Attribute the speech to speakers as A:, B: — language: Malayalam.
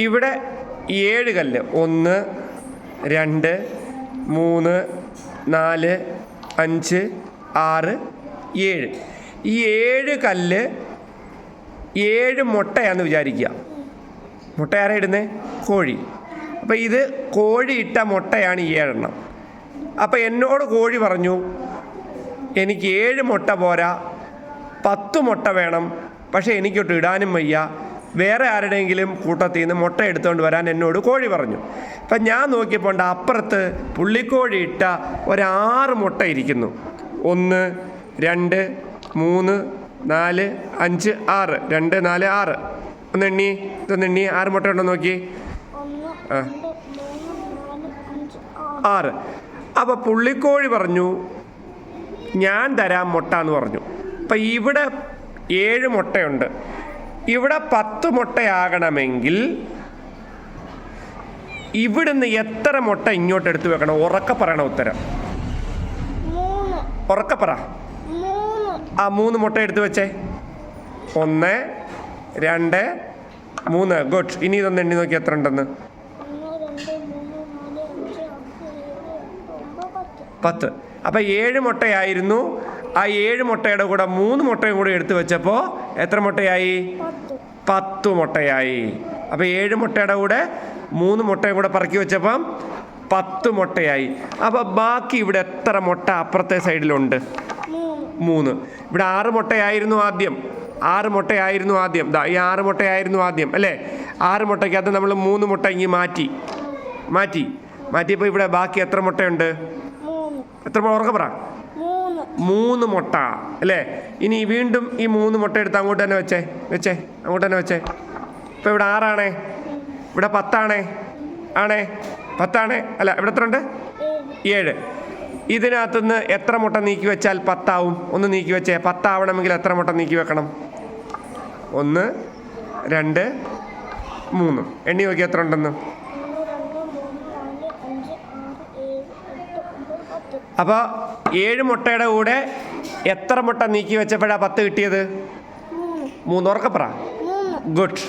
A: ഇവിടെ 7 കല്ല് 1 2 3 4 5 6 7 ഈ 7 കല്ല് 7 മുട്ടയാണെന്ന് വിചാരിക്കുക. മുട്ട ആരാ ഇടുന്നത്? കോഴി. അപ്പോൾ ഇത് കോഴി ഇട്ട മുട്ടയാണ് ഈ 7 എണ്ണം. അപ്പോൾ എന്നോട് കോഴി പറഞ്ഞു എനിക്ക് 7 മുട്ട പോരാ, 10 മുട്ട വേണം, പക്ഷേ എനിക്കൊട്ട് ഇടാനും വയ്യ, വേറെ ആരുടെയെങ്കിലും കൂട്ടത്തിൽ നിന്ന് മുട്ട എടുത്തുകൊണ്ട് വരാൻ എന്നോട് കോഴി പറഞ്ഞു. അപ്പം ഞാൻ നോക്കിയപ്പോൾ അപ്പുറത്ത് പുള്ളിക്കോഴി ഇട്ട 6 മുട്ട ഇരിക്കുന്നു. 1 2 3 4 5 6 2 4 6 ഇതൊന്ന് എണ്ണി 6 മുട്ട ഉണ്ടോ നോക്കി. 6. അപ്പോൾ പുള്ളിക്കോഴി പറഞ്ഞു ഞാൻ തരാം മുട്ട എന്ന് പറഞ്ഞു. അപ്പം ഇവിടെ 7 മുട്ടയുണ്ട്. ഇവിടെ 10 മുട്ടയാകണമെങ്കിൽ ഇവിടുന്ന് എത്ര മുട്ട ഇങ്ങോട്ട് എടുത്തു വെക്കണം? ഉറക്കെ പറയണം ഉത്തരം. ഉറക്കെ പറ. 3 മുട്ട എടുത്തു വെച്ചേ. 1 2 3. ഗുഡ്. ഇനി ഇതൊന്ന് എണ്ണി നോക്കി എത്ര ഉണ്ടെന്ന്. 10. അപ്പം 7 മുട്ടയായിരുന്നു. ആ 7 മുട്ടയുടെ കൂടെ 3 മുട്ടയും കൂടി എടുത്തു വെച്ചപ്പോൾ എത്ര മുട്ടയായി? 10 മുട്ടയായി. അപ്പോൾ 7 മുട്ടയുടെ കൂടെ 3 മുട്ടയും കൂടെ പറക്കി വെച്ചപ്പം 10 മുട്ടയായി. അപ്പോൾ ബാക്കി ഇവിടെ എത്ര മുട്ട അപ്പുറത്തെ സൈഡിലുണ്ട്? 3. ഇവിടെ 6 മുട്ടയായിരുന്നു ആദ്യം. 6 മുട്ടയായിരുന്നു ആദ്യം. ഈ 6 മുട്ടയായിരുന്നു ആദ്യം അല്ലേ? 6 മുട്ടയ്ക്കകത്ത് നമ്മൾ 3 മുട്ട ഇങ്ങി മാറ്റിയപ്പോൾ ഇവിടെ ബാക്കി എത്ര മുട്ടയുണ്ട്? എത്ര ഉറക്കെ പറ. 3 മുട്ട അല്ലേ? ഇനി വീണ്ടും ഈ 3 മുട്ട എടുത്ത് അങ്ങോട്ട് തന്നെ വെച്ചേ. ഇപ്പോൾ ഇവിടെ 6 ആണേ, ഇവിടെ 10 ആണേ. 10 അല്ല, ഇവിടെ എത്ര ഉണ്ട്? 7. ഇതിനകത്തുനിന്ന് എത്ര മുട്ട നീക്കി വെച്ചാൽ 10 ആവും? ഒന്ന് നീക്കി വെച്ചേ. 10 ആവണമെങ്കിൽ എത്ര മുട്ട നീക്കി വെക്കണം? 1 2 3. എണ്ണി നോക്കി എത്ര ഉണ്ടെന്ന്. അപ്പോൾ 7 മുട്ടയുടെ കൂടെ എത്ര മുട്ട നീക്കി വെച്ചപ്പോഴാണ് 10 കിട്ടിയത്? 3. ഉറക്കെ പറ. ഗുഡ്.